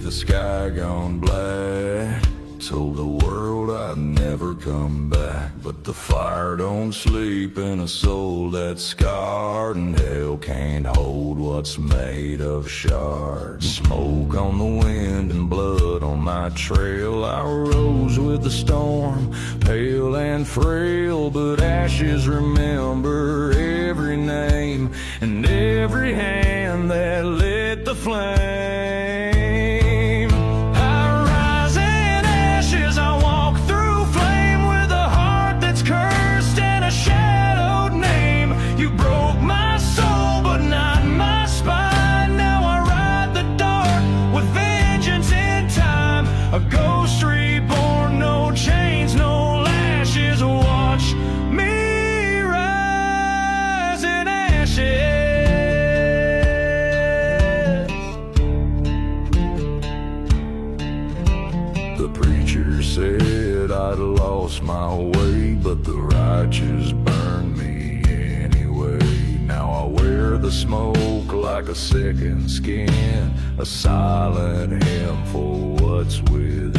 the sky gone black. Told the world I'd never come back, but the fire don't sleep in a soul that's scarred, and hell can't hold what's made of shards. Smoke on the wind and blood on my trail. I rose with the storm, pale and frail, but ashes remember every name and every hand that lit the flame. A ghost reborn, no chains, no lashes. Watch me rise in ashes. The preacher said I'd lost my way, but the righteous burned me anyway. Now I wear the smoke like a second skin, a silent hymn for what's within.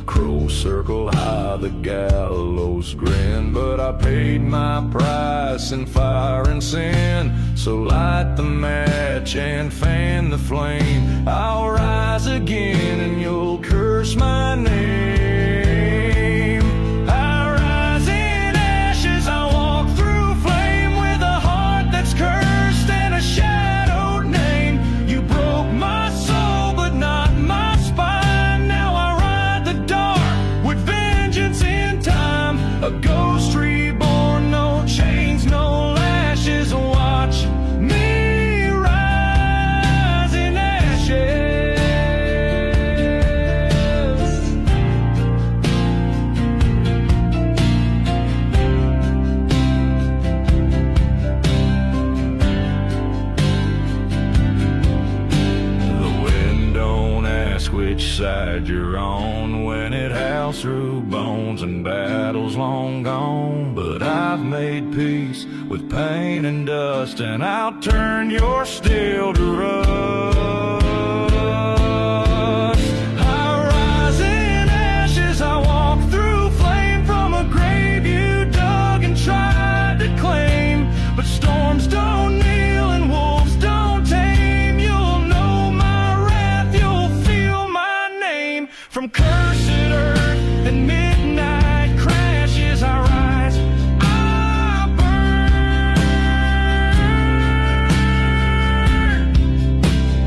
Crows circle high, the gallows grin, but I paid my price in fire and sin. So light the match and fan the flame. I'll rise again and you'll curse my name. I rise in ashes, I walk through flame with a heart that's cursed and a shadowed name. You broke my soul but not my spine. Now I ride the dark with vengeance in time. A ghost reborn, no chains, no lashes. Watch me rise in ashes. The wind don't ask which side you're on when it howls through bones and battles long gone. But I've made peace with pain and dust, and I'll turn your steel to rust. I rise in ashes, I walk through flame from a grave you dug and tried to claim. But storms don't kneel and wolves don't tame. You'll know my wrath, you'll feel my name. From cursed earth and midnight crashes, I rise, I burn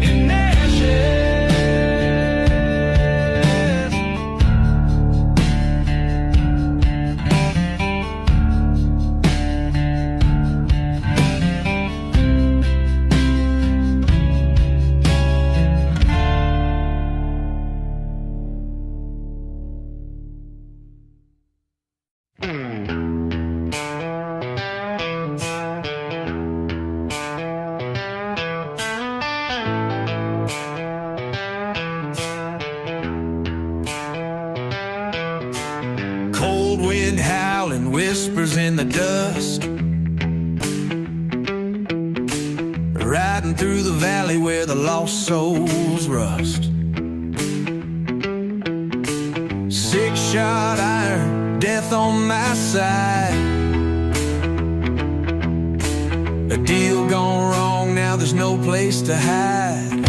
in ashes. Cold wind howling, whispers in the dust, riding through the valley where the lost souls rust. 6-shot iron, death on my side. A deal gone wrong, now there's no place to hide.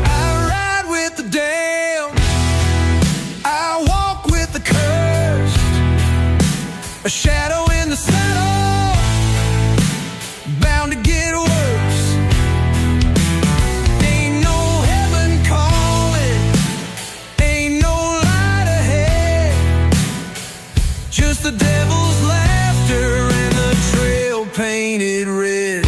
I ride with the damned, I walk with the cursed, a shadow in the saddle, bound to get worse. Ain't no heaven calling, ain't no light ahead, just the devil's laughter and the trail painted red.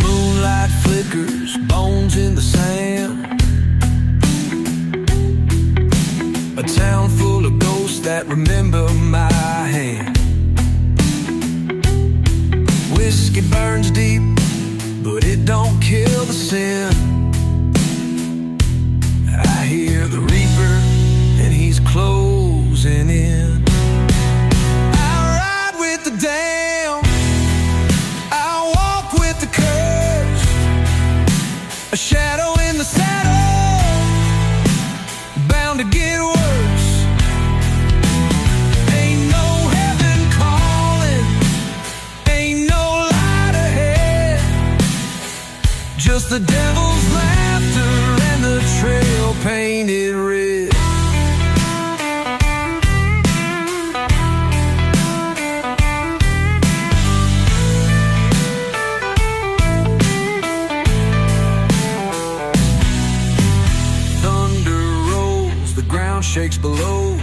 Moonlight flickers, bones in the sand, a town full of ghosts that remember my hand. Whiskey burns deep, but it don't kill the sin. I hear the reaper and he's closing in. I ride with the damned, I Just the devil's laughter and the trail painted red. Thunder rolls, the ground shakes below.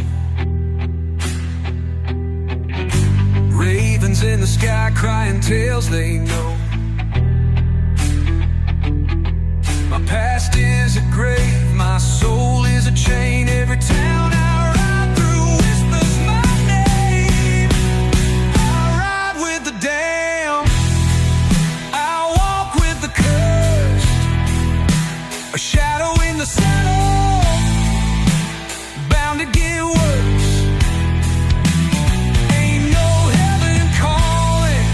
Ravens in the sky crying tales they know. My past is a grave, my soul is a chain. Every town I ride through whispers my name. I ride with the damned, I walk with the cursed. A shadow in the saddle, bound to get worse. Ain't no heaven calling,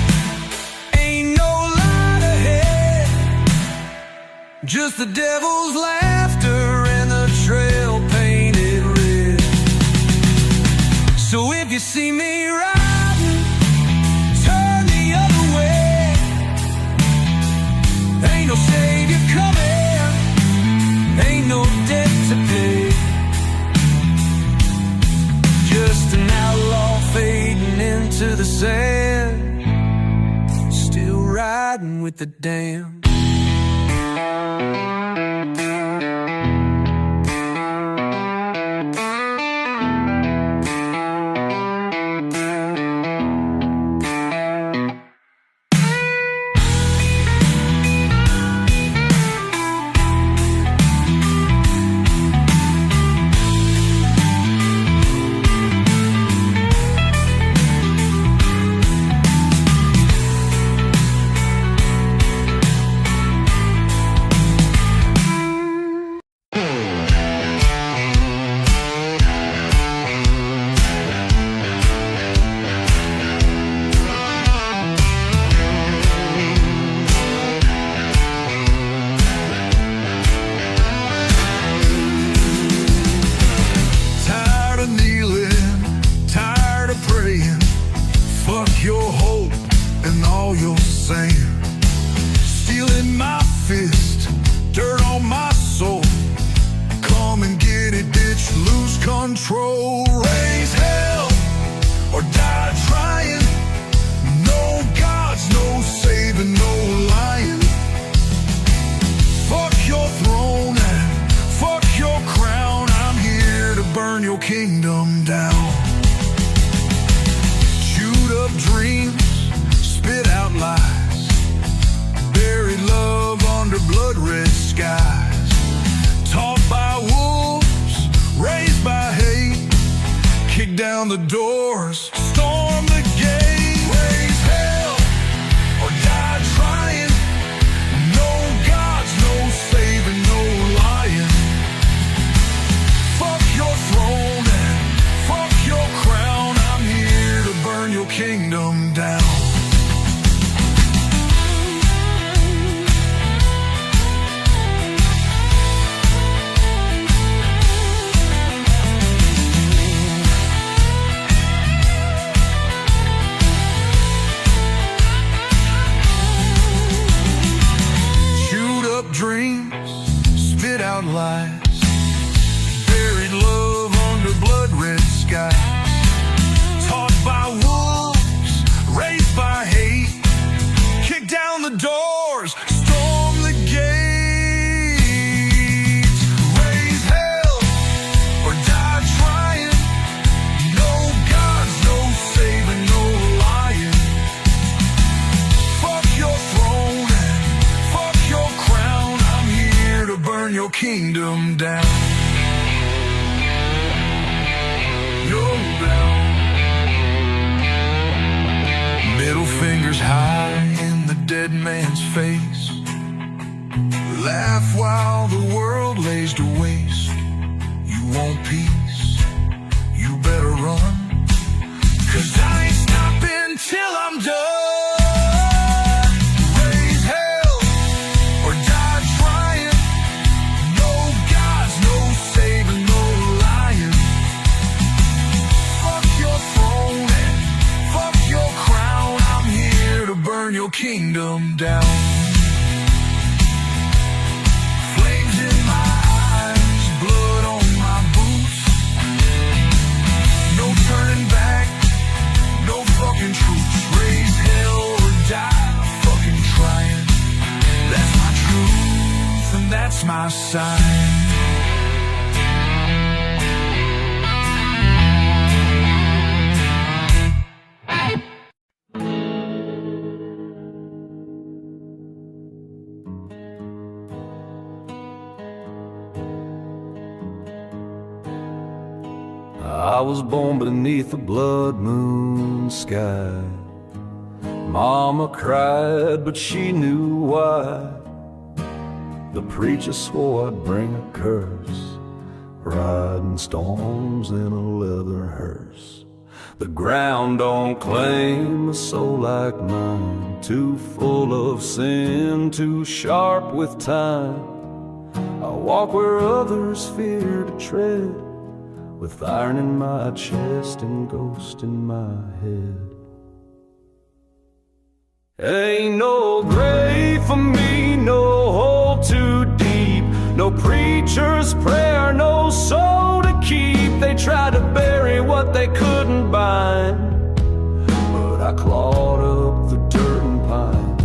ain't no light ahead. Just the devil's laughter and the trail painted red. So if you see me riding, turn the other way. Ain't no savior coming, ain't no debt to pay. Just an outlaw fading into the sand, still riding with the damned. Your hope and all your saying, steel in my fist, dirt on my soul. Come and get it, bitch, lose control. Raise hell or die trying. No gods, no saving, no lying. Fuck your throne and fuck your crown. I'm here to burn your kingdom down. Up dreams, spit out lies, buried love under blood-red skies. Taught by wolves, raised by hate, kick down the doors, storm the gate. Raise hell or die trying. No gods, no saving, no lying. Fuck your throne and fuck your crown. I'm here to burn your kingdom down. Chewed up dreams, spit out lies, buried love under blood-red skies. Taught by wolves, raised by hate, kick down the doors, storm the gates. Raise hell or die trying. No gods, no saving, no lying. Fuck your throne and fuck your crown. I'm here to burn your kingdom down. You're down. Middle fingers high in the dead man's face. Laugh while the world lays to waste. You want peace, you better run. 'Cause I ain't stopping till I'm done. Raise hell or die trying. No gods, no saving, no lying. Fuck your throne and fuck your crown. I'm here to burn your kingdom down. that's my sign. I was born beneath a blood moon sky. Mama cried, but she knew why. The preacher swore I'd bring a curse, riding storms in a leather hearse. The ground don't claim a soul like mine, too full of sin, too sharp with time. I walk where others fear to tread, with iron in my chest and ghost in my head. Ain't no grave for me, no hole too deep, no preacher's prayer, no soul to keep. They tried to bury what they couldn't bind, but I clawed up the dirt and pine.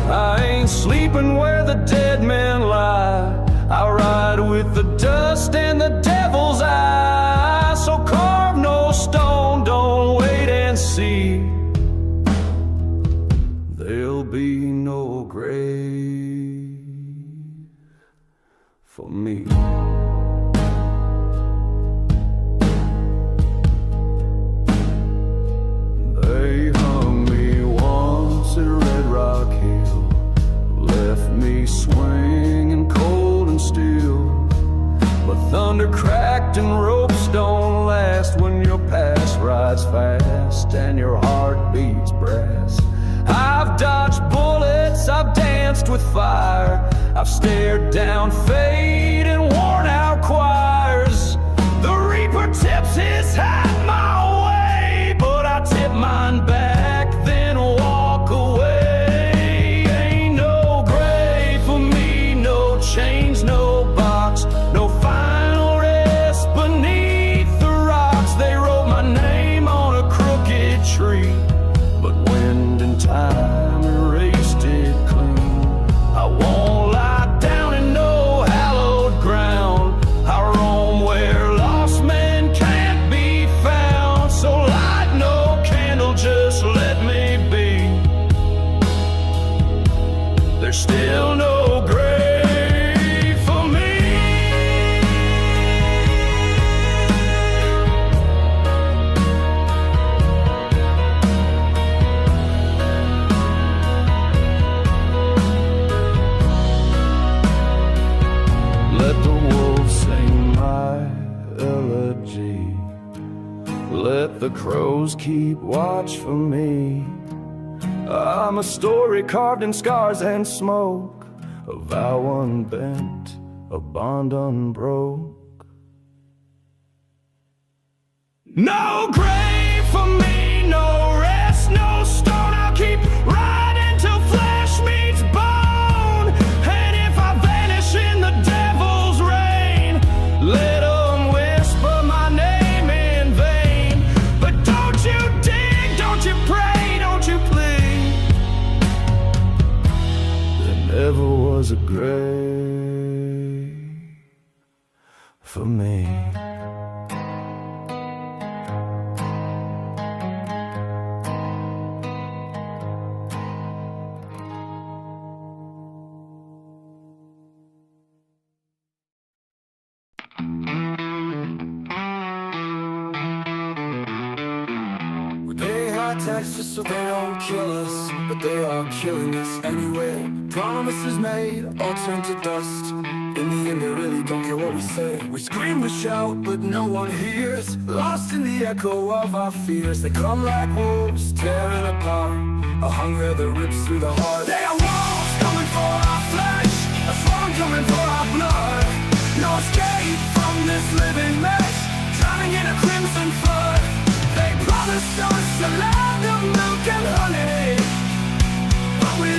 I ain't sleeping where the dead men lie, I ride with the dust and the devil's eye. So carve no stone, don't wait and see. There'll be no grave for me. They hung me once at Red Rock Hill, left me swinging cold and still. But thunder cracked and ropes don't last when your past rides fast and your heart beats brass. I've dodged bullets, I've danced with fire, I've stared down fate and worn out choirs. The reaper tips his hat my way, but I tip mine back, then walk away. Ain't no grave for me, no chains, no box, no final rest beneath the rocks. They wrote my name on a crooked tree, but wind and time erased it clean. I won't lie down in no hallowed ground, I roam where lost men can't be found. So light no candle, just let me be. There's still no grave for me. Let the wolves sing my elegy, let the crows keep watch for me. I'm a story carved in scars and smoke, a vow unbent, a bond unbroke. No grave for me, no rest, no stone. I'll keep riding till flesh meets bone. And if I vanish in the devil's rain, let 'em whisper my name in vain. But don't you dig, don't you pray, don't you plead. There never was a grave for me. They hide taxes so they don't kill us, but they are killing us anyway. Promises made all turn to dust. In the end they really don't care what we say. We scream, we shout, but no one hears. Lost in the echo of our fears. They come like wolves, tearing apart a hunger that rips through the heart. They are wolves coming for our flesh, a swarm coming for our blood. No escape from this living mess, drowning in a crimson flood. They promised us a land of milk and honey, but we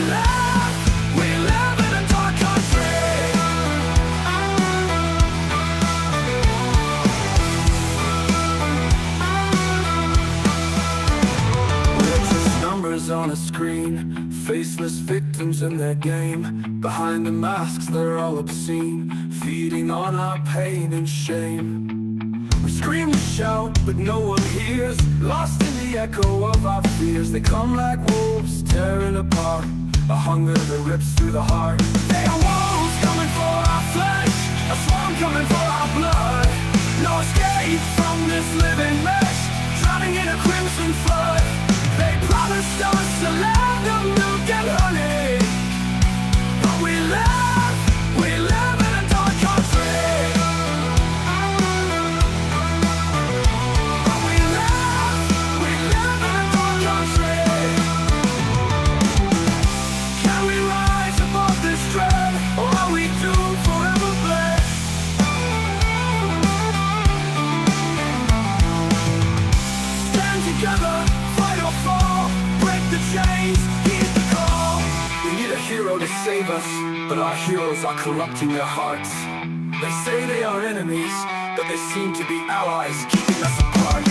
live in a dark country. We're just numbers Monsters on a screen, faceless victims in their game. Behind the masks they're all obscene, feeding on our pain and shame. We scream, we shout, but no one hears, lost in the echo of our fears. They come like wolves, tearing apart, a hunger that rips through the heart. They are wolves coming for our flesh, a swarm coming for our blood. No escape from this living mesh, drowning in a crimson flood. They promised us a land of milk and honey, but we live in a dark country. But we live in a dark country. Can we rise above this dread, or are we doomed forever bled? Stand together, fight or fall, break the chains, heed the call. We need a hero to save us, but our heroes are corrupting their hearts. They say they are enemies, but they seem to be allies, keeping us apart.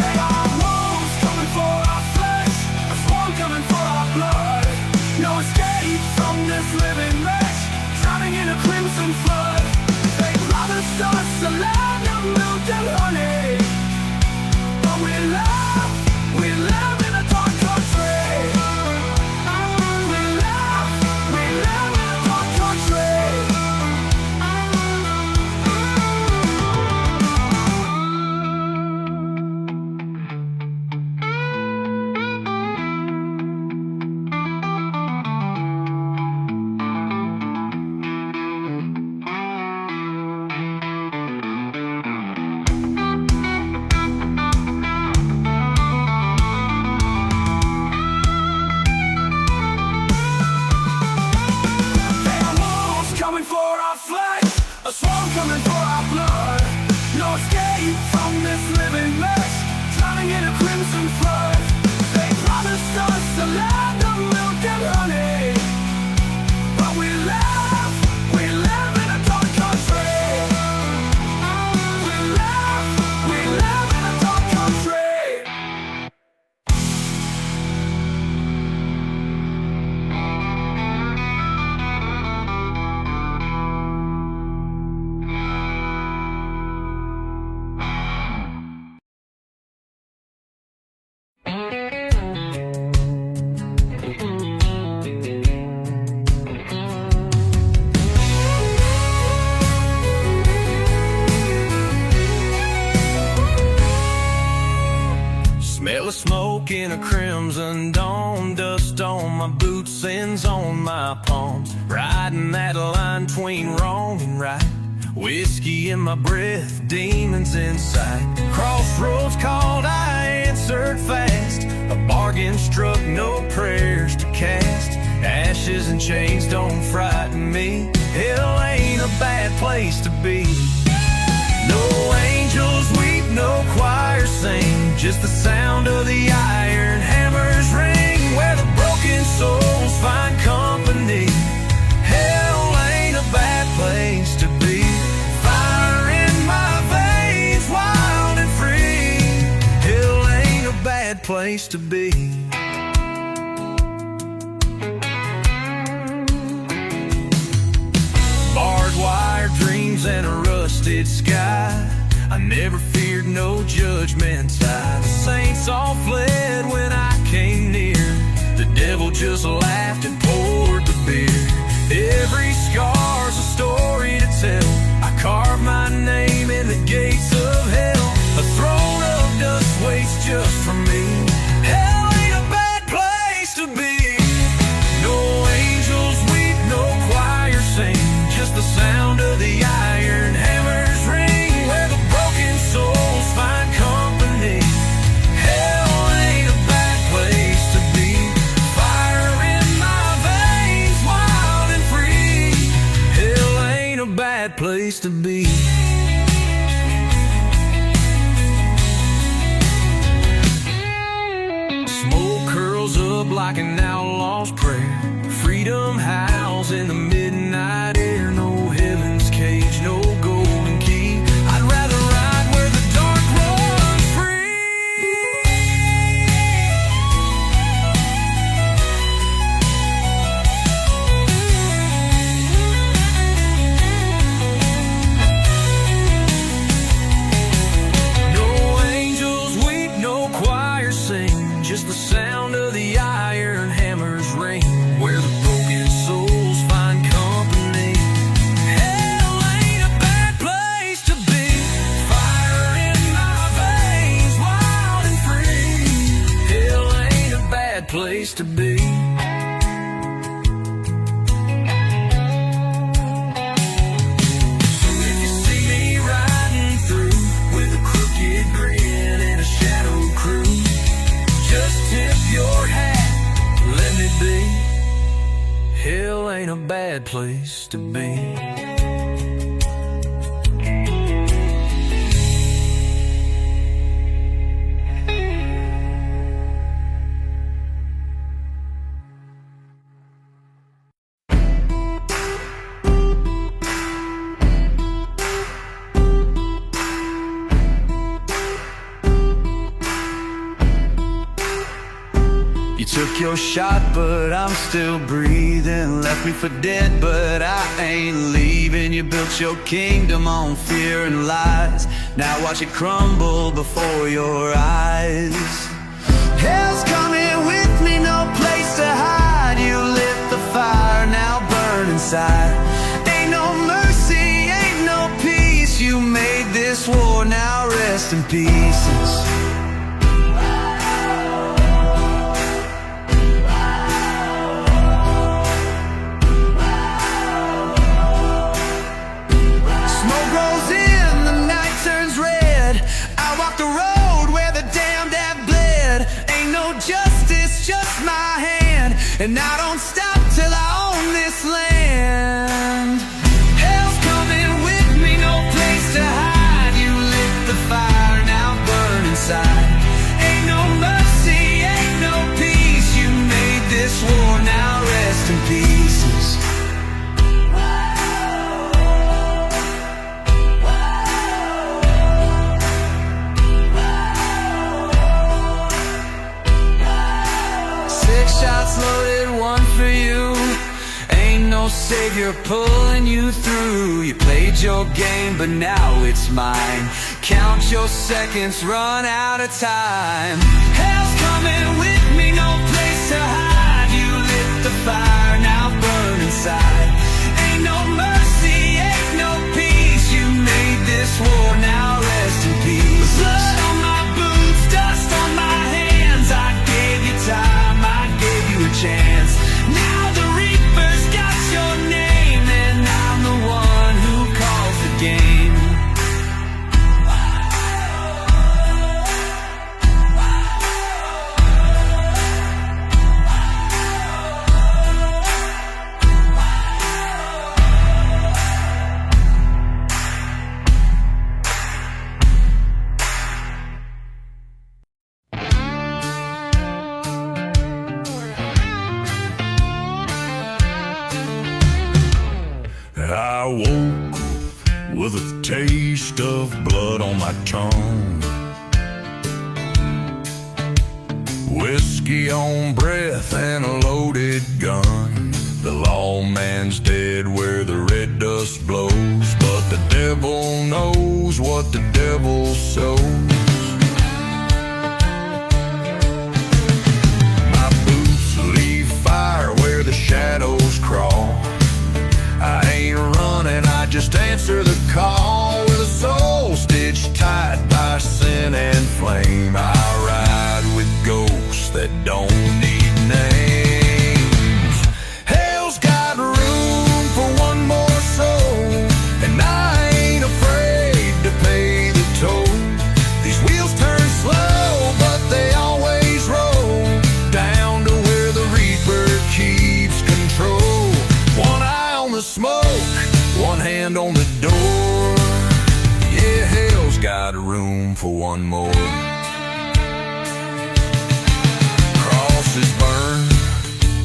They are wolves coming for our flesh, a swarm coming for our blood. No escape from this living mesh, drowning in a crimson flood. They promised us a land of milk and honey, but we live in a dark country. We live in a dark country. Coming for our flesh, a swarm coming for our blood. No escape from this living mess, drowning in a crimson flood. They promised us a land of milk and honey, but we live in a dark country. We live in a dark country. Smell of smoke in a crimson dawn, dust on my boots, sins on my palms. Riding that line between wrong and right, whiskey in my breath, demons in sight. Crossroads called, I answered fast. A bargain struck, no prayers to cast. Ashes and chains don't frighten me. Hell ain't a bad place to be. No angels weep, no choir sing, just the sound of the iron hammers ring, where the broken souls find company. Hell ain't a bad place to be. Fire in my veins, wild and free. Hell ain't a bad place to be. Barbed wire dreams and a rusted sky. I never feared no judgment tide. The saints all fled when I came near. The devil just laughed and poured the beer. Every scar's a story to tell. I carved my name in the gates of hell. A throne of dust waits just for me. Hell ain't a bad place to be. No angels weep, no choir sing, just the sound of the iron hammers ring, where the broken souls find company. Hell ain't a bad place to be. Fire in my veins, wild and free. Hell ain't a bad place to be. Smoke curls up like an outlaw's prayer. Freedom howls in the midnight air. No heaven's to be. You took your shot, but I'm still breathing. Left me for dead, but I ain't leaving. You built your kingdom on fear and lies. Now watch it crumble before your eyes. Hell's coming with me, no place to hide. You lit the fire, now burn inside. Ain't no mercy, ain't no peace. You made this war, now rest in pieces. And I don't stop till I own this land. Hell's coming with me, no place to hide. You lit the fire, now burn inside. Ain't no mercy, ain't no peace. You made this war, now rest in pieces. Shots loaded, one for you. Ain't no savior pulling you through. You played your game, but now it's mine. Count your seconds, run out of time. Hell's coming with me, no place to hide. You lit the fire, now burn inside. Ain't no mercy, ain't no peace. You made this war, now rest in peace. Blood on my boots, dust on my hands. I gave you time, a chance. Now the Reaper's got your name, and I'm the one who calls the game. I woke with a taste of blood on my tongue, whiskey on breath and a loaded gun. The lawman's dead where the red dust blows, but the devil knows what the devil sows. My boots leave fire where the shadows crawl. I ain't running, I just answer the call. With a soul stitched tight by sin and flame, I ride with ghosts that don't need names. Hell's got room for one more soul, and I ain't afraid to pay the toll. These wheels turn slow, but they always roll down to where the Reaper keeps control. One eye on the smoke, one hand on the door. Yeah, hell's got room for one more. Crosses burn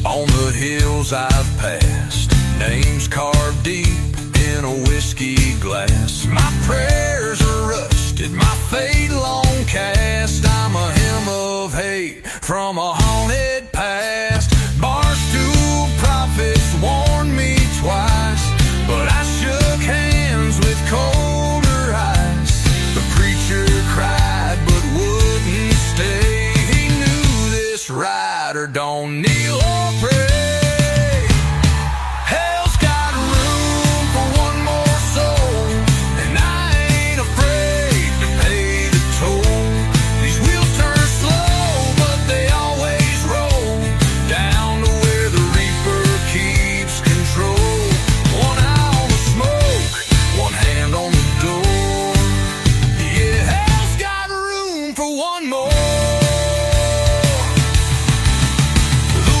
on the hills I've passed, names carved deep in a whiskey glass. My prayers are rusted, my fate long cast. I'm a hymn of hate from a haunted past. Barstool prophets warned me twice, but I shook hands with colder ice. The preacher cried but wouldn't stay. He knew this rider don't kneel or pray. Hell's got room for one more soul, and I ain't afraid to pay the toll. These wheels turn slow, but they always roll down to where the Reaper keeps control. One eye on the smoke, one hand on the door. Yeah, hell's got room for one more. The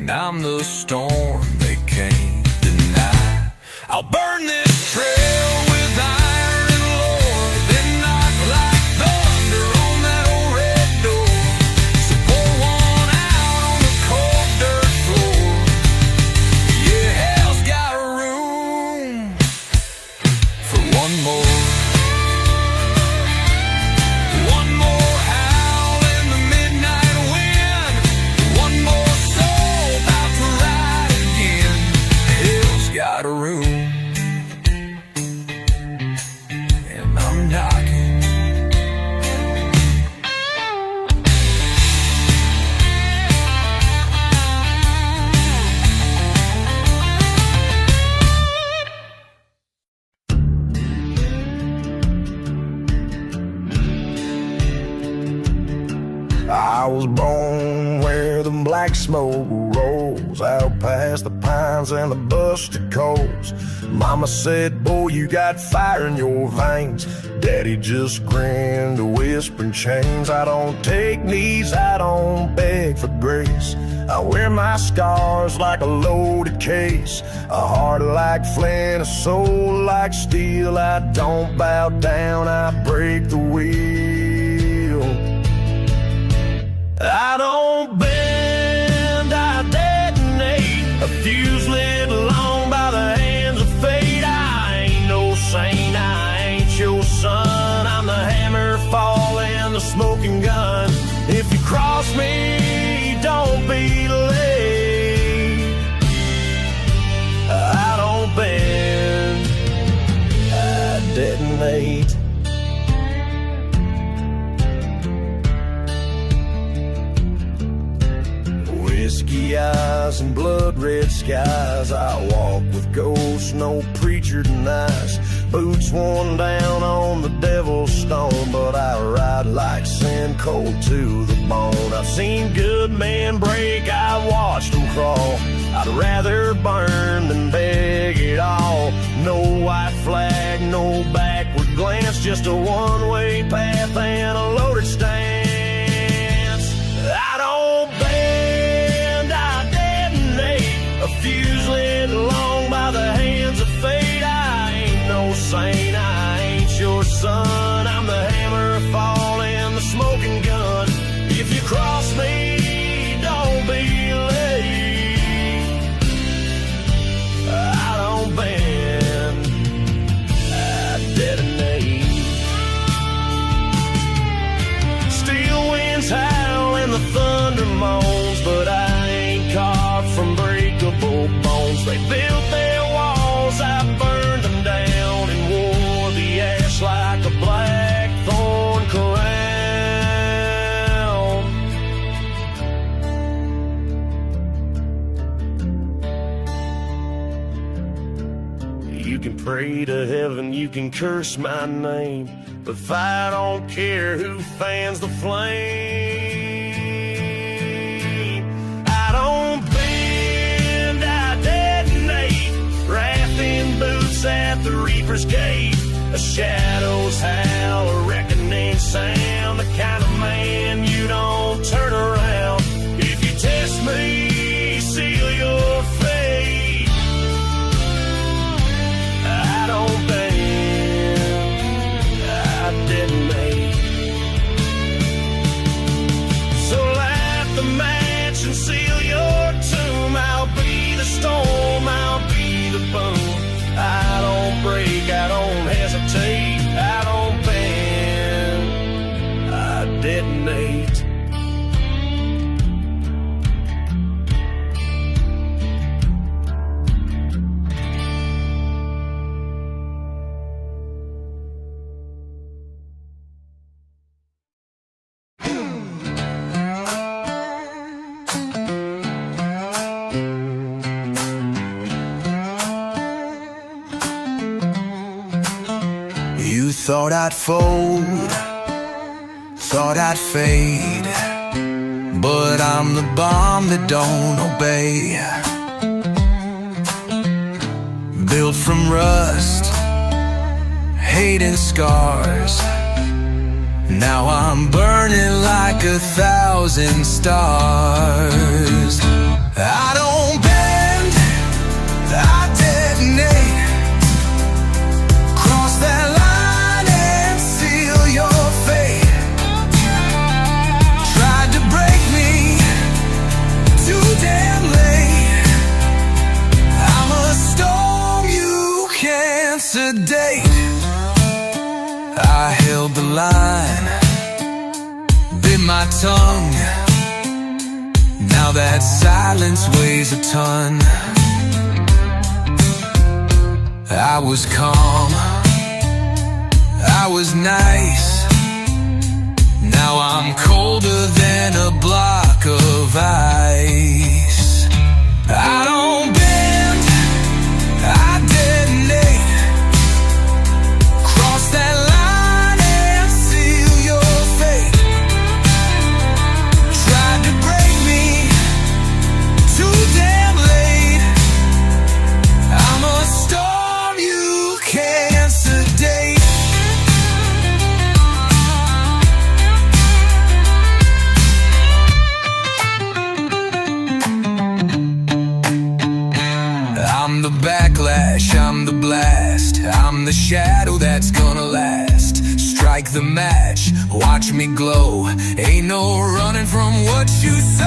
and I'm the storm they can't deny. I'll burn this trail with iron and lore, then knock like thunder on that old red door. So pour one out on the cold dirt floor. Yeah, hell's got room for one more. One more howl in the midnight wind. One more soul about to ride again. Hell's got room, and I'm knocking. I was born where the black smoke rolls out past the pines and the busted coals. Mama said, boy, you got fire in your veins. Daddy just grinned, whispering chains. I don't take knees, I don't beg for grace. I wear my scars like a loaded case. A heart like flint, a soul like steel. I don't bow down, I break the wheel. I don't bend, I detonate. A fuse lit long by the hands of fate. I ain't no saint, I ain't your son. I'm the hammer falling, the smoking gun. If you cross me, don't be late. I don't bend, I detonate. Whiskey eyes and blood red skies. I walk with ghosts, no preacher denies. Boots worn down on the devil's stone, but I ride like sin, cold to the bone. I've seen good men break, I've watched them crawl. I'd rather burn than beg it all. No white flag, no backward glance, just a one-way path and a loaded stance. I don't bend, I detonate. A fuse lit long by the hands of fate. I ain't no saint, I ain't your son. I'm the hammer falling, the smoking gun. If you cross me, don't be late. I don't bend, I detonate. Steel winds howl and the thunder moans, but I ain't carved from breakable bones. They built their walls, I burned them down and wore the ash like a black thorn crown. You can pray to heaven, you can curse my name, but if I don't care who fans the flame, I don't bend, I detonate. Wrath in boots at the reaper's gate. A shadow's howl, a reckoning sound. The kind of man you don't turn around. If you test me, seal your fate. I don't bend, I detonate. So light the match and seal your tomb. I'll be the storm, I'll be the boom. I don't break, I don't hesitate. I don't bend, I detonate. You thought I'd fold, thought I'd fade, but I'm the bomb that don't obey. Built from rust, hate and scars. Now I'm burning like 1,000 stars. I don't held the line, bit my tongue. Now that silence weighs a ton. I was calm, I was nice. Now I'm colder than a block of ice. I don't bend, I detonate. Cross that line and seal your fate. Tried to break me, too damn late. I'm a storm you can't sedate. I'm the backlash, I'm the blast, I'm the shadow that's gonna last. Strike the match, watch me glow. Ain't no running from what you sow.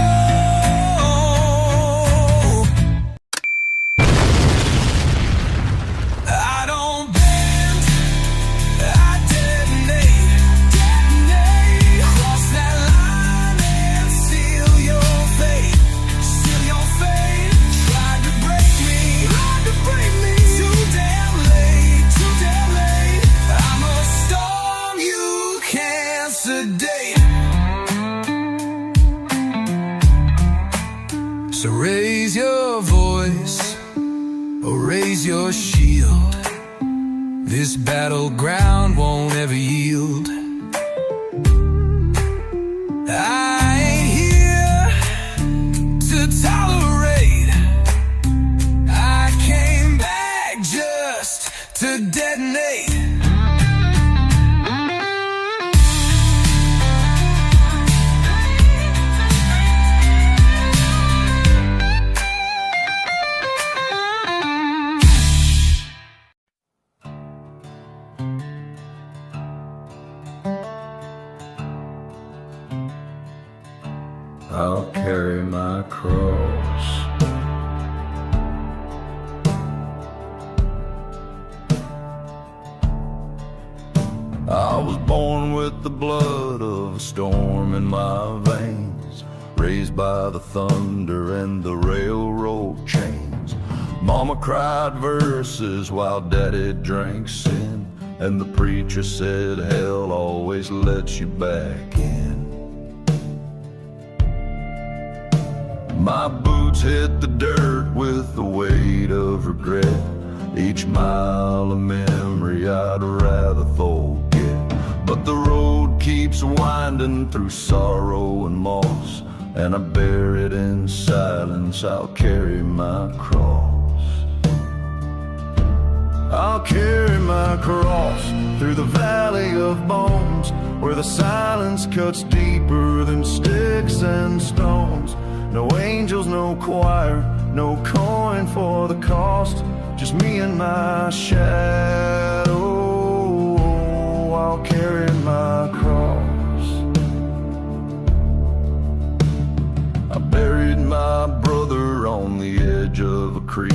I don't bend, I detonate. Cross that line and seal your fate. Seal your fate. Tried to break me, too damn late, too damn late. I'm a storm you can't sedate. So raise your voice, or raise your shield. This battleground won't ever yield. I ain't here to tolerate. I came back just to detonate. I'll carry my cross. I was born with the blood of a storm in my veins, raised by the thunder and the railroad chains. Mama cried verses while Daddy drank sin, and the preacher said hell always lets you back in. My boots hit the dirt with the weight of regret. Each mile of memory I'd rather forget. But the road keeps winding through sorrow and moss, and I bear it in silence. I'll carry my cross. I'll carry my cross through the valley of bones, where the silence cuts deeper than sticks and stones. No angels, no choir, no coin for the cost, just me and my shadow. I'll carry my cross. I buried my brother on the edge of a creek,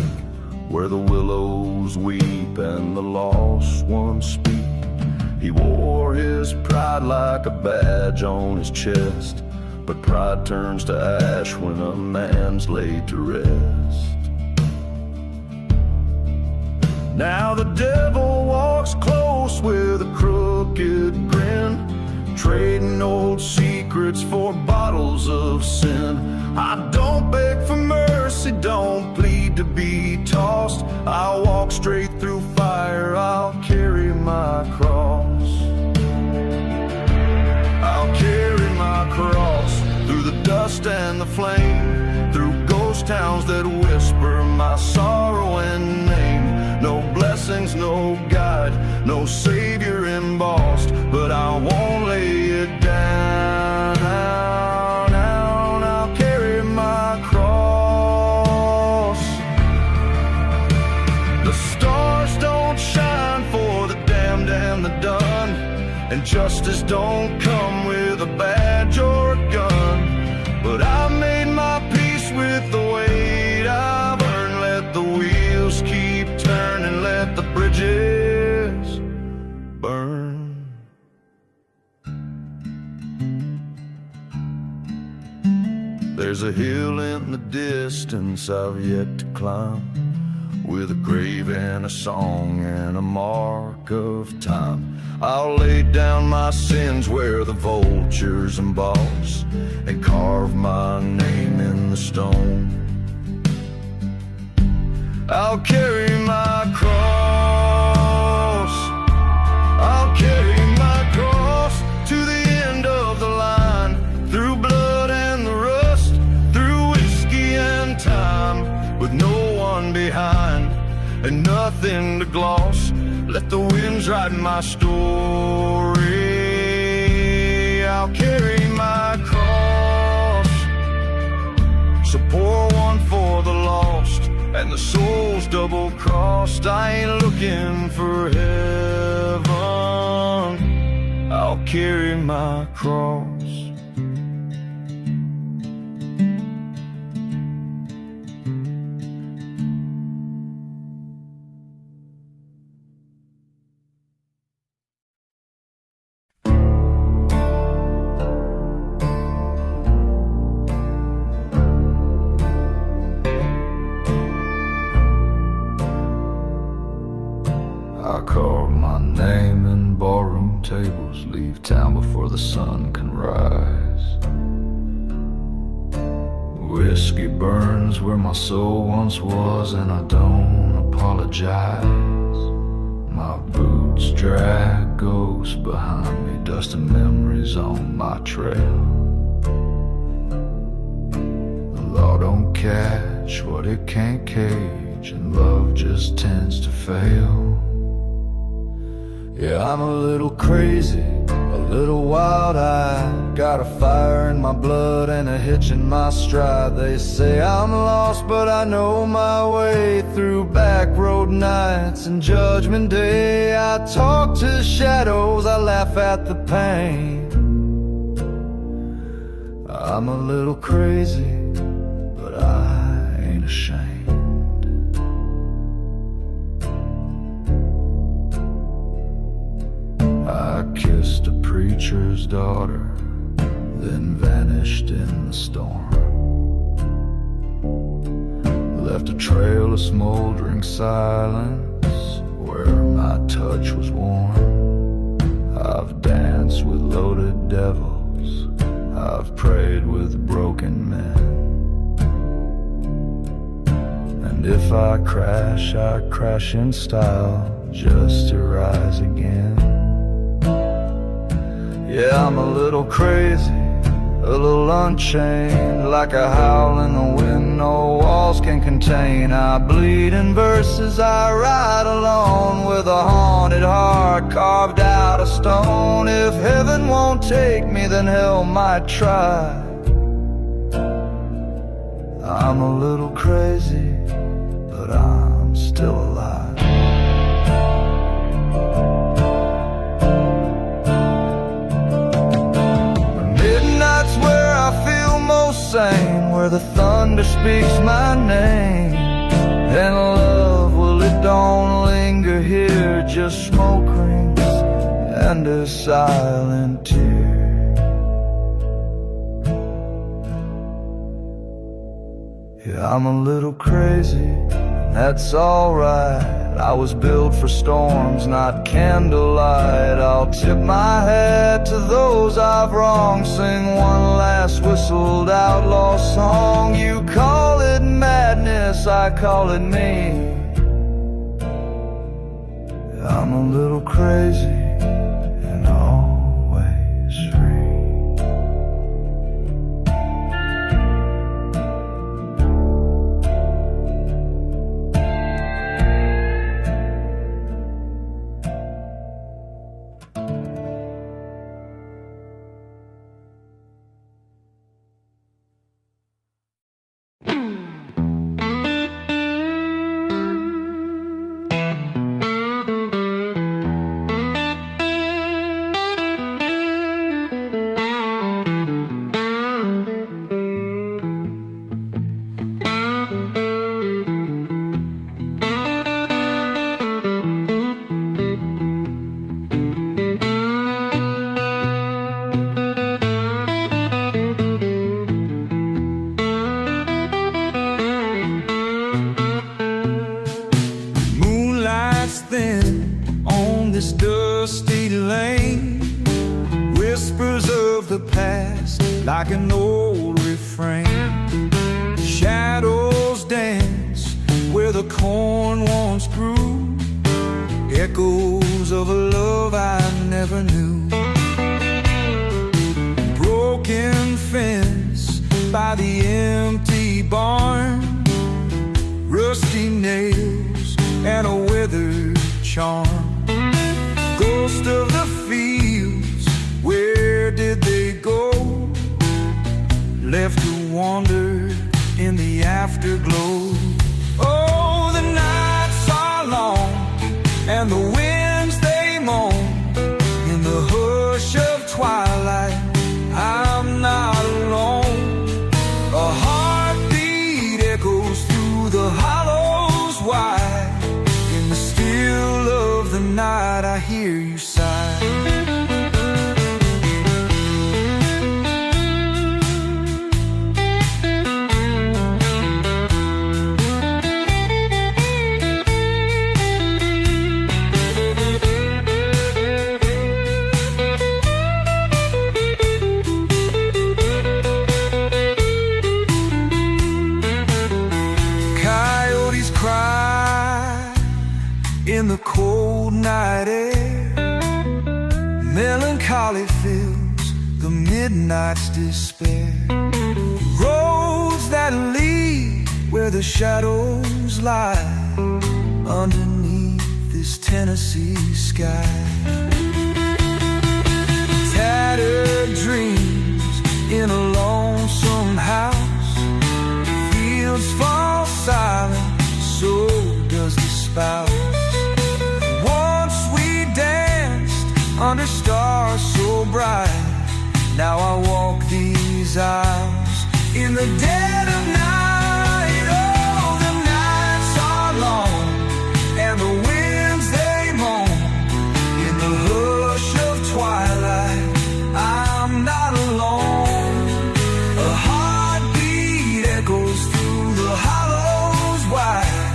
where the willows weep and the lost ones speak. He wore his pride like a badge on his chest, but pride turns to ash when a man's laid to rest. Now the devil walks close with a crooked grin, trading old secrets for bottles of sin. I don't beg for mercy, don't plead to be tossed. I'll walk straight through fire, I'll carry my cross. I'll carry my cross through the dust and the flame, through ghost towns that whisper my sorrow and name. No blessings, no guide, no savior embossed, but I won't lay it down. I'll carry my cross. The stars don't shine for the damned and the done, and justice don't come with a badge or a gun. But I made my peace with the weight I've earned. Let the wheels keep turning, let the bridges burn. There's a hill in the distance I've yet to climb, with a grave and a song and a mark of time. I'll lay down my sins where the vultures emboss, and carve my name in the stone. I'll carry my cross, I'll carry my cross to the end of the line, through blood and the rust, through whiskey and time, with no one behind and nothing to gloss. Let the winds write my story. I'll carry my cross, so pour one for the lost and the soul's double-crossed. I ain't looking for heaven, I'll carry my cross. I carve my name in ballroom tables, leave town before the sun can rise. Whiskey burns where my soul once was, and I don't apologize. My boots drag ghosts behind me, dust and memories on my trail. The law don't catch what it can't cage, and love just tends to fail. Yeah, I'm a little crazy, a little wild-eyed, got a fire in my blood and a hitch in my stride. They say I'm lost, but I know my way through back road nights and Judgment Day. I talk to shadows, I laugh at the pain. I'm a little crazy, but I ain't ashamed. I kissed a preacher's daughter, then vanished in the storm. Left a trail of smoldering silence where my touch was warm. I've danced with loaded devils, I've prayed with broken men. And if I crash in style, just to rise again. Yeah, I'm a little crazy, a little unchained, like a howl in the wind no walls can contain. I bleed in verses, I ride alone with a haunted heart carved out of stone. If heaven won't take me, then hell might try. I'm a little crazy, but I'm still alive. Sane, where the thunder speaks my name. And love, well, it don't linger here, just smoke rings and a silent tear. Yeah, I'm a little crazy, and that's alright. I was built for storms, not candlelight. I'll tip my hat to those I've wronged, sing one last whistled outlaw song. You call it madness, I call it me. I'm a little crazy and always free. past like an old refrain. Shadows dance where the corn once grew, echoes of a love I never knew. Broken fence by the empty barn, rusty nails and a withered charm. Ghost of the fields, where did they go? Left to wander in the afterglow. Oh, the nights are long and the winds they moan. In the hush of twilight, I'm not alone. A heartbeat echoes through the hollows wide. In the still of the night, I hear you sigh. In the cold night air, melancholy fills the midnight's despair. Roads that lead where the shadows lie, underneath this Tennessee sky. Tattered dreams in a lonesome house, fields fall silent, so does the spouse. Under stars so bright, now I walk these aisles in the dead of night. Oh, the nights are long and the winds they moan. In the hush of twilight, I'm not alone. A heartbeat echoes through the hollows wide.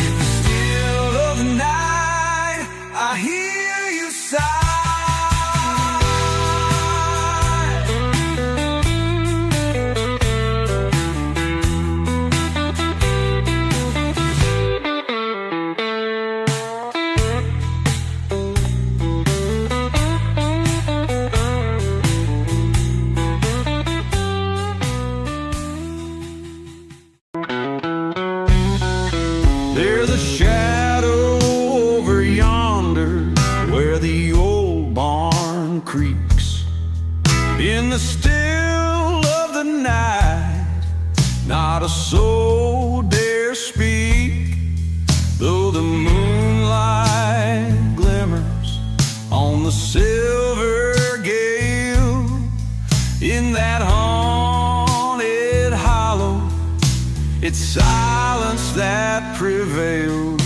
In the still of the night, I hear you sigh. There's a shadow over yonder where the old barn creaks. In the still of the night, not a soul dare speak, though the moonlight glimmers on the silver gale. In that haunted hollow, it's silence that prevails.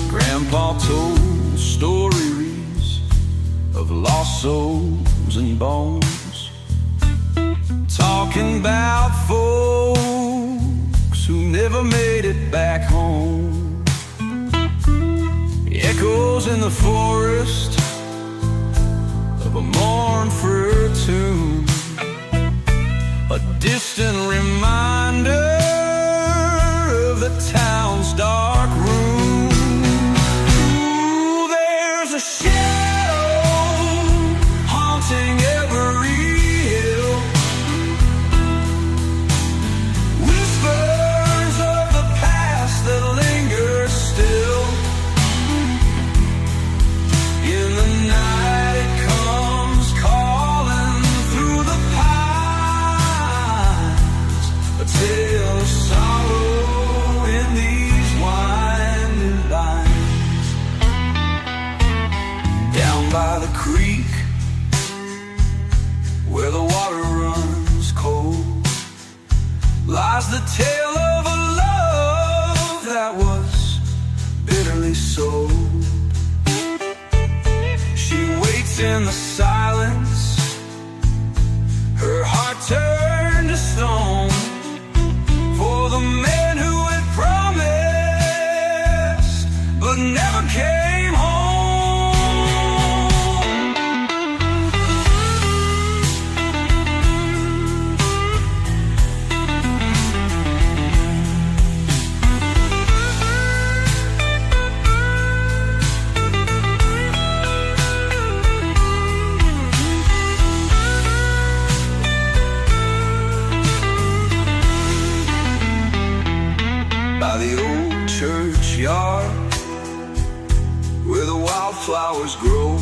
Grandpa told stories of lost souls and bones, talking about folks who never made it back home. Echoes in the forest of a mournful tune, a distant reminder of the town's dark room. Ooh, there's a shadow haunting every hill, whispers of the past that linger still. In the night it comes calling through the pines, a tale of sorrow in these winding lines. Down by the creek where the water runs cold, lies the tale of a love that was bitterly sold. She waits in the silence, her heart turned to stone, for the man who had promised wildflowers grow,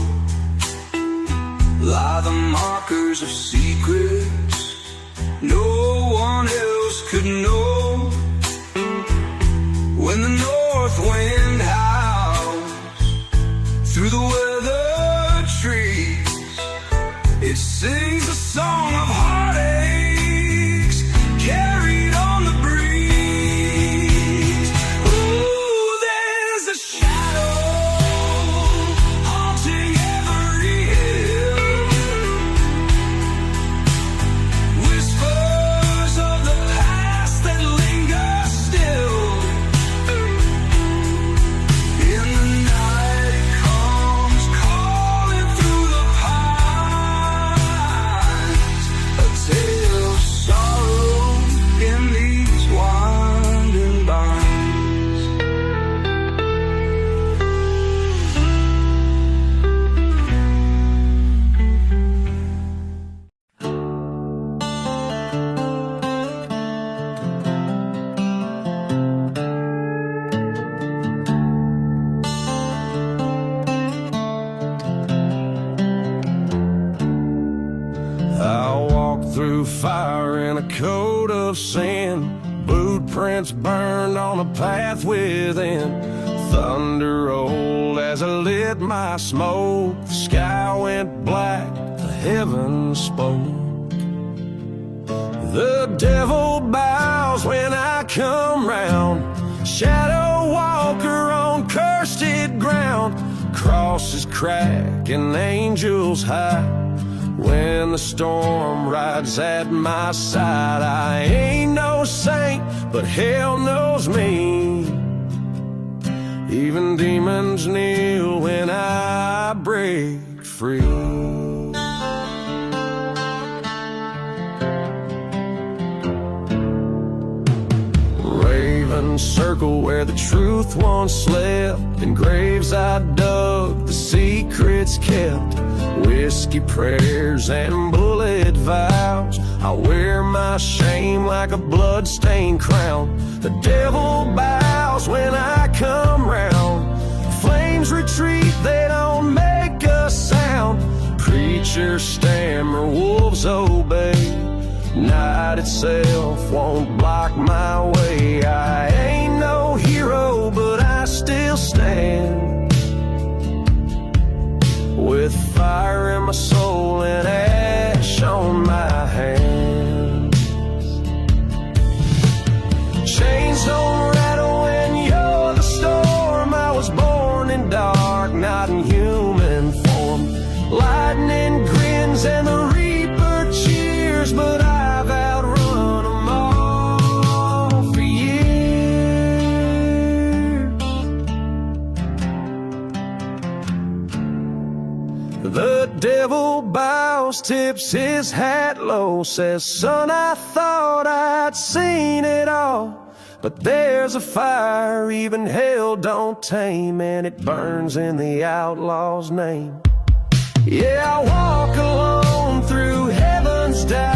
lie the markers of secrets no one else could know. When the north wind howls through the weathered trees, it sings a song of heartaches carried on the breeze. Ooh, there's a shadow haunting every hill, whispers of the past that linger still. In the night it comes calling through the pines, a tale of sorrow in these winding binds. I walk through fire in a coat of sand, boot prints burned on a path within. Thunder rolled as I lit my smoke, the sky went black, the heavens spoke. The devil bows when I come round, shadow walker on cursed ground. Crosses crack and angels high. When the storm rides at my side, I ain't no saint, but hell knows me. Even demons kneel when I break free. Ravens circle where the truth once slept, in graves I dug, the secrets kept. Whiskey prayers and bullet vows, I wear my shame like a blood-stained crown. The devil bows when I come round. Flames retreat, they don't make a sound. Preachers stammer, wolves obey. Night itself won't block my way. I ain't no hero, but I still stand, with fire in my soul and ash on my hands. Chains don't rattle when you're the storm. I was born in dark, not in human form. Lightning grins and the reaper cheers, but I've outrun them all for years. The devil bows, tips his hat low, says, son, I thought I'd seen it all. But there's a fire even hell don't tame, and it burns in the outlaw's name. Yeah, I walk alone through heaven's down,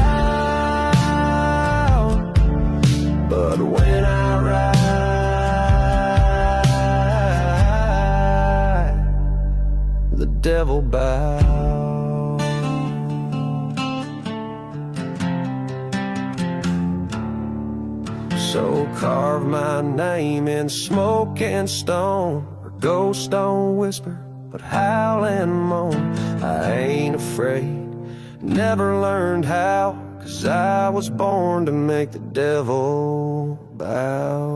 but when I ride, the devil bows. So carve my name in smoke and stone, or ghost don't whisper, but howl and moan. I ain't afraid, never learned how, 'cause I was born to make the devil bow.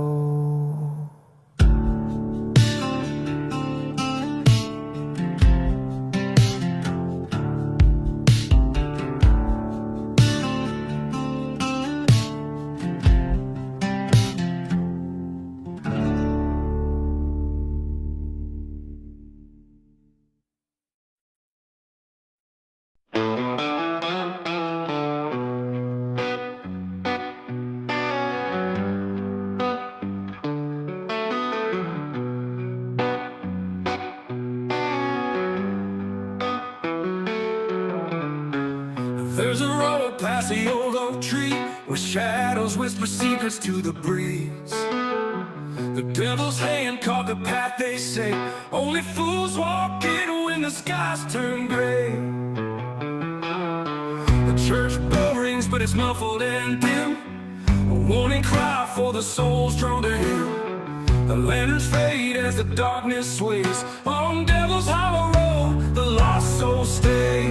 There's a road past the old oak tree where shadows whisper secrets to the breeze. The devil's hand caught the path, they say. Only fools walk in when the skies turn gray. The church bell rings, but it's muffled and dim, a warning cry for the souls drawn to him. The lanterns fade as the darkness sways. On Devil's Hollow Road, the lost souls stay.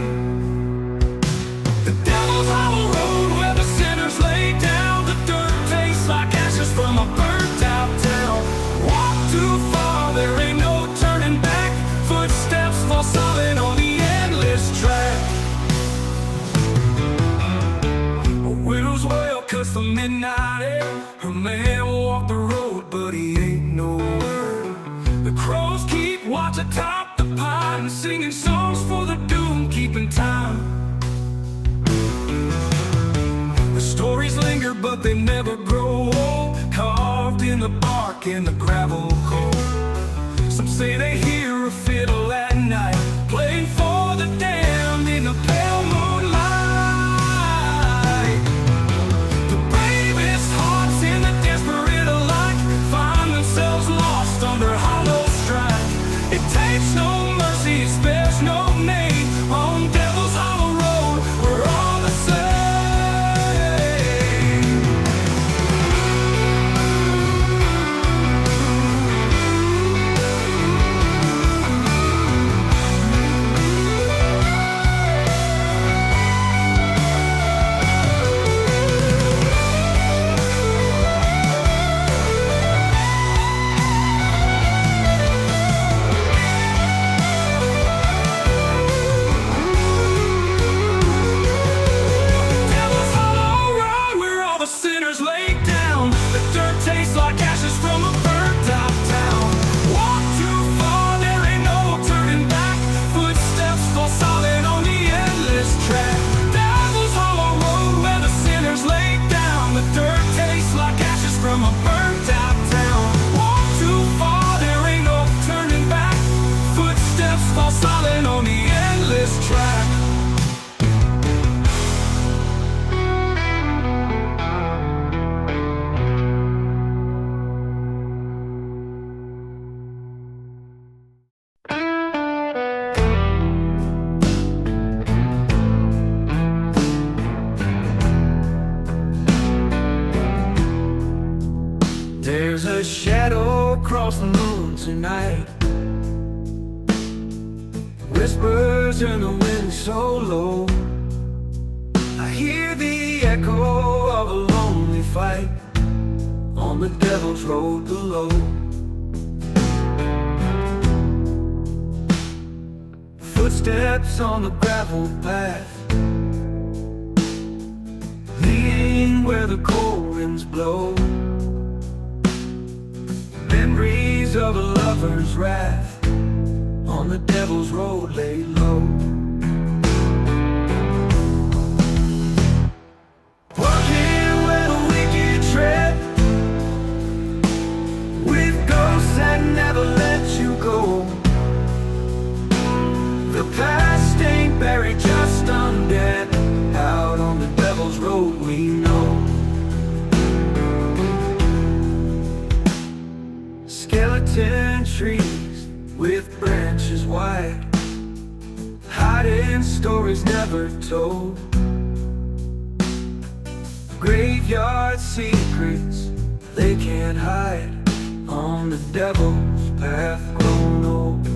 The Devil's Hollow Road, where the sinners lay down. The dirt tastes like ashes from a burnt out town. Walk too far, there ain't no turning back. Footsteps fall silent on the endless track. A widow's wail cuts the midnight air. Her man walked the road, but he ain't nowhere. The crows keep watch atop the pine, singing songs for the doom, keeping time. The stories linger, but they never grow old, carved in the bark and the gravel cold. Some say they hear a fiddle at night, playing for the damned in the pale moonlight. The bravest hearts in the desperate alike find themselves lost under hollow strike. It takes no mercy, it spares no name. On Devil's Hollow Road, we're all the same. Devil's Hollow Road, where all the sinners lay down. The dirt tastes like ashes from a burnt out town. Walk too far, there ain't no turning back. Footsteps fall silent on the endless track. Devil's Hollow Road, where the sinners lay down. The dirt tastes like ashes from a burnt out town. Walk too far, there ain't no turning back. Footsteps fall silent on the endless track. There's a shadow across the moon tonight. Whispers in the wind so low. I hear the echo of a lonely fight on the Devil's Road below. Footsteps on the gravel path, leading where the cold winds blow. Memories of a lover's wrath on the Devil's Road laid low. Walking where the wicked tread, with ghosts that never let you go. The past ain't buried, just undead. Out on the Devil's Road we know. Skeleton trees with branches wide, hiding stories never told. Graveyard secrets they can't hide on the Devil's path grown old.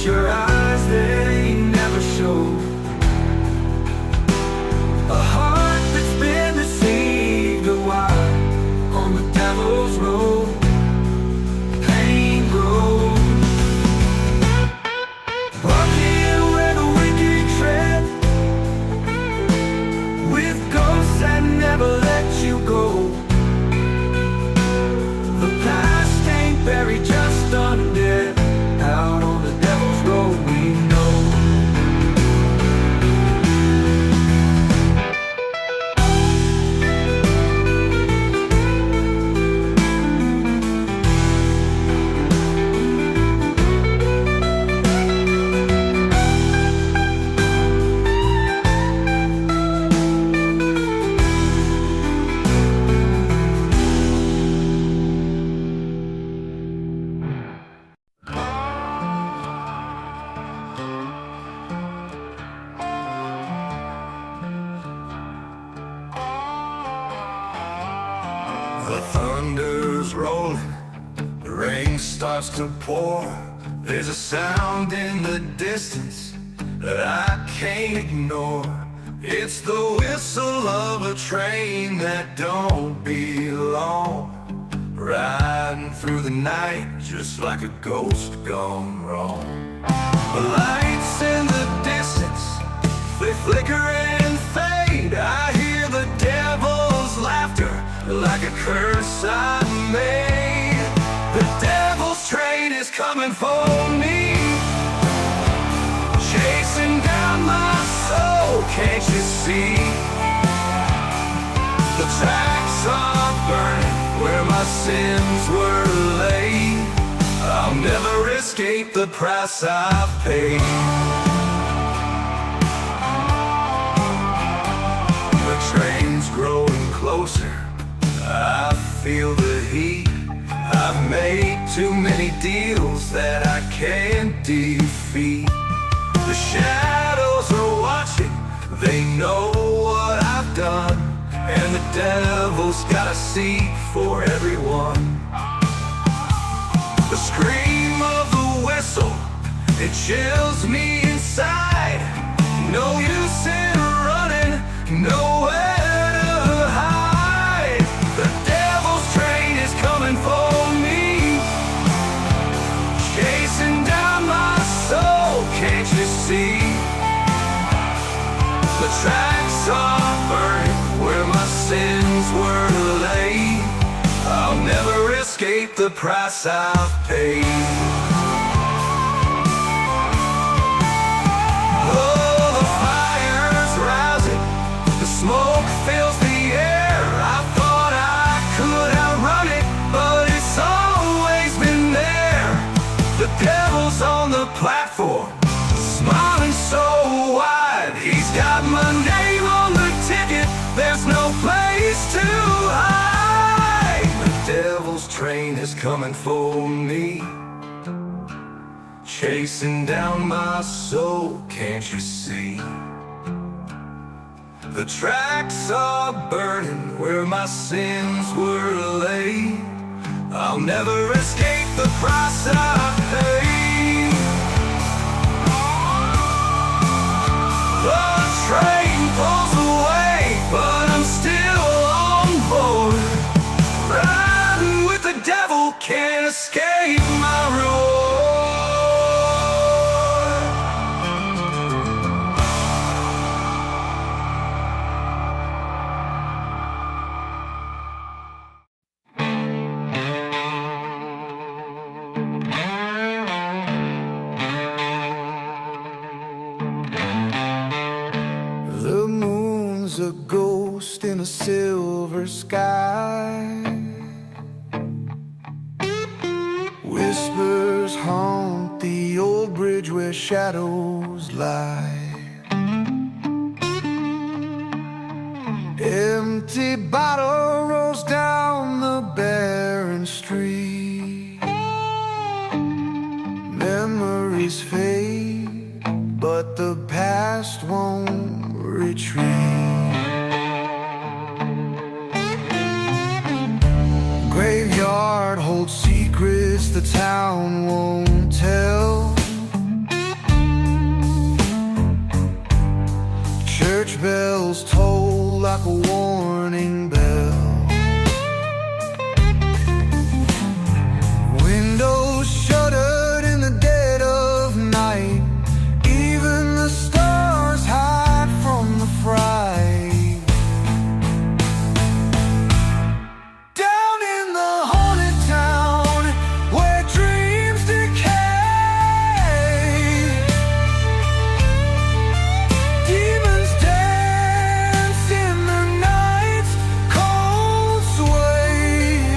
Your eyes, they never show The thunder's rolling, the rain starts to pour. There's a sound in the distance that I can't ignore. It's the whistle of a train that don't belong, riding through the night just like a ghost gone wrong. The lights in the distance, they flicker and fade. I hear the devil's laughter like a curse I made. The devil's train is coming for me, chasing down my soul, can't you see? The tracks are burning where my sins were laid. I'll never escape the price I've paid. The train's growing closer, I feel the heat. I've made too many deals that I can't defeat. The shadows are watching, they know what I've done, and the devil's got a seat for everyone. The scream of the whistle, it chills me inside. No use in running, nowhere to hide. The devil's train is coming for me, chasing down my soul, can't you see? The tracks are burning where my sins were laid. I'll never escape the price I've paid. Oh, the fire's rising, the smoke fills the air. I thought I could outrun it, but it's always been there. The devil's on the platform, smiling so wide. He's got my name on the ticket, there's no place to hide. The devil's train is coming for me, chasing down my soul, can't you see? The tracks are burning where my sins were laid. I'll never escape the price I paid. The train pulls away, but I'm still on board. Riding with the devil, can't escape my roar. The moon's a ghost in a silver sky. Whispers haunt the old bridge where shadows lie. Empty bottle rolls down the barren street. Memories fade, but the past won't retreat. Graveyard holds secrets the town won't tell. Church bells toll like a warning bell. Windows shuttered in the dead of night. Even the stars hide from the fright. Down in the haunted town where dreams decay, demons dance in the night's cold sway.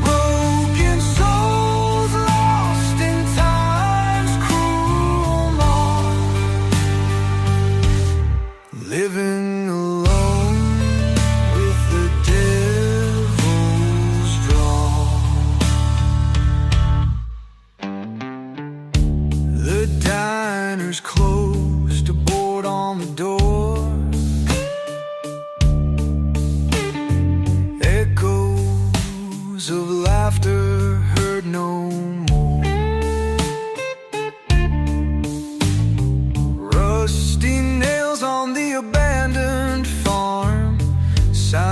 Broken souls lost in time's cruel maw, living alone with the devil's draw. The diner's closed, a board on the door.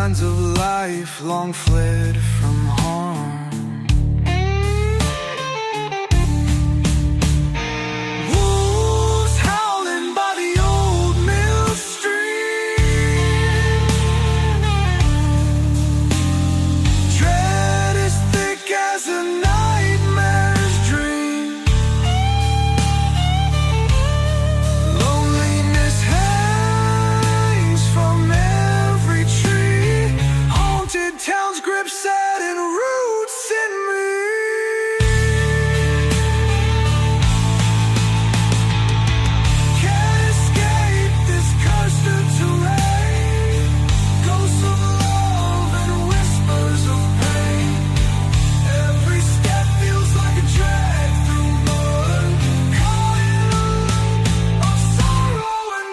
signs of life long fled from harm. Wolves howling by the old mill stream. Dread as thick as a nightmare's dream. Loneliness hangs from every tree. Haunted towns grip sad and roots in me. Can't escape this cursed terrain. Ghosts of love and whispers of pain. Every step feels like a drag through mud. Caught in a loop of sorrow and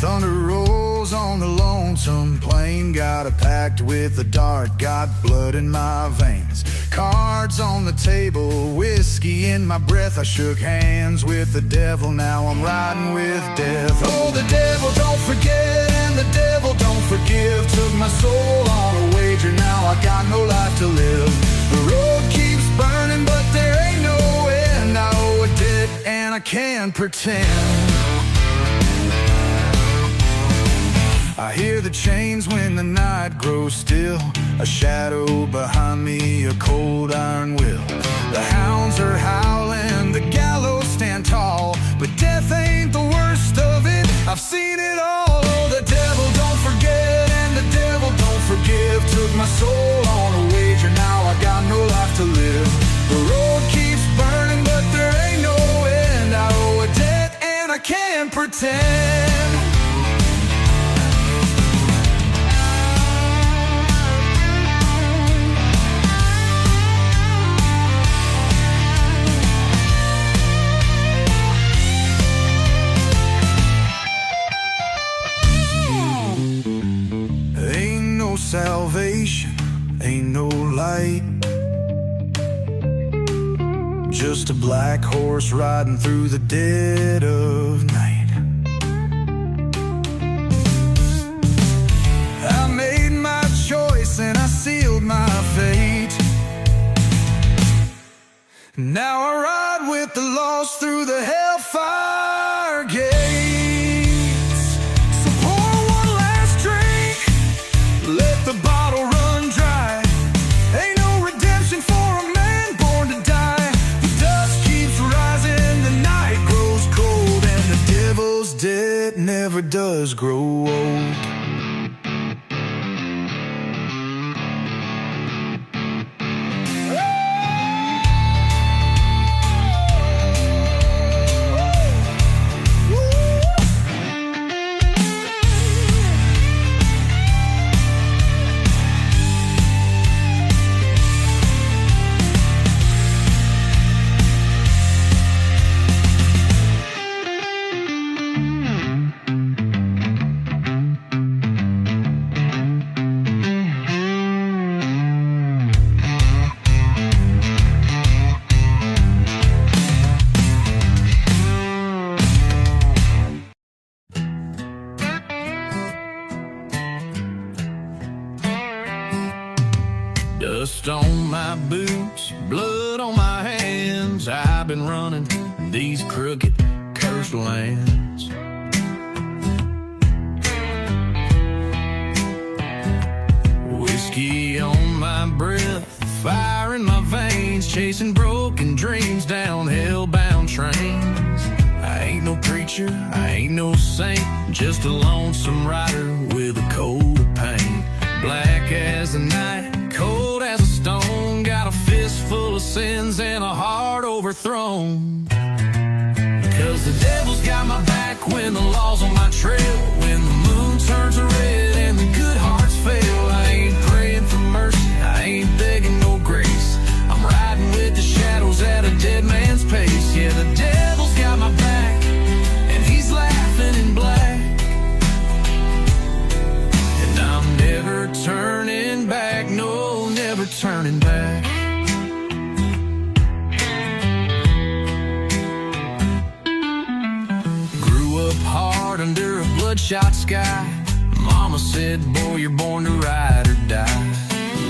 thunder rolls on the lonesome plain. Got a pact with the dark, got blood in my veins. Cards on the table, whiskey in my breath. I shook hands with the devil, now I'm riding with death. Oh, the devil don't forget and the devil don't forgive. Took my soul on a wager, now I got no life to live. The road keeps burning but there ain't no end. I owe a debt and I can't pretend. I hear the chains when the night grows still. A shadow behind me, a cold iron will. The hounds are howling, the gallows stand tall, but death ain't the worst of it, I've seen it all. Oh, the devil don't forget and the devil don't forgive. Took my soul on a wager, now I got no life to live. The road keeps burning but there ain't no end. I owe a debt and I can't pretend. Salvation, ain't no light. Just a black horse riding through the dead of night. I made my choice and I sealed my fate. Now I ride with the lost through the hellfire gates. So pour one last drink, let the bottle run dry. Ain't no redemption for a man born to die. The dust keeps rising, the night grows cold, and the devil's debt never does grow old. Dust on my boots, blood on my hands. I've been running these crooked, cursed lands. Whiskey on my breath, fire in my veins, chasing broken dreams down hell-bound trains. I ain't no preacher, I ain't ain't no saint, just a lonesome rider with a coat of paint. Black as the night, cold as a stone, got a fist full of sins and a heart overthrown. Cause the devil's got my back when the law's on my trail, when the moon turns red and the good hearts fail. I ain't praying for mercy, I ain't begging no grace, I'm riding with the shadows at a dead man's pace. Yeah, the devil's got my back and he's laughing in black, and I'm never turning back, no, never turning back. Grew up hard under a bloodshot sky. Mama said, boy, you're born to ride or die.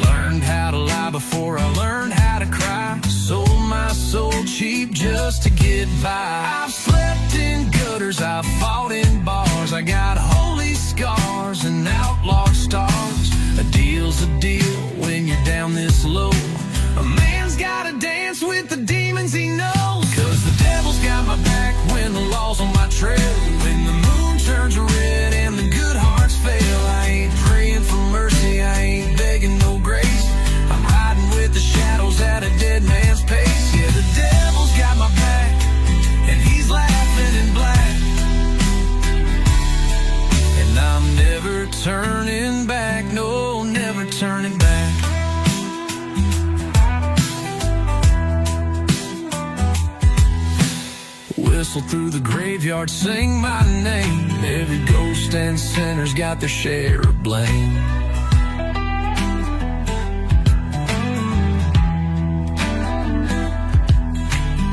Learned how to lie before I learned how to cry. Sold my soul cheap just to get by. I've slept in gutters, I've fought in bars, I got holy scars and outlawed stars. A deal's a deal when you're down this low. A man's gotta dance with the demons he knows. Cause the devil's got my back when the law's on my trail, when the moon turns red and the good hearts fail. I ain't praying for mercy, I ain't begging no grace, I'm riding with the shadows at a dead man's pace. Yeah, the devil's got my back and he's laughing in black, and I'm never turning back, no, never turning back. Whistle through the graveyard, sing my name. Every ghost and sinner's got their share of blame.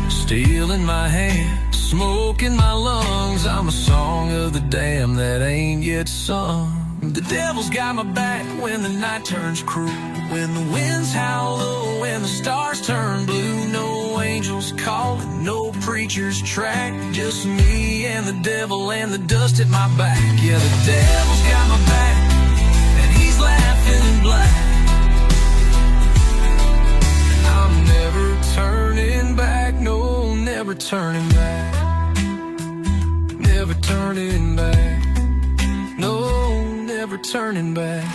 Steel in my hand, smoke in my lungs, I'm a song of the damned that ain't yet sung. The devil's got my back when the night turns cruel, when the winds howl low, when the stars turn blue. No angels calling, no preacher's track, just me and the devil and the dust at my back. Yeah, the devil's got my back and he's laughing in black. I'm never turning back, no, never turning back. Never turning back, no, never turning back.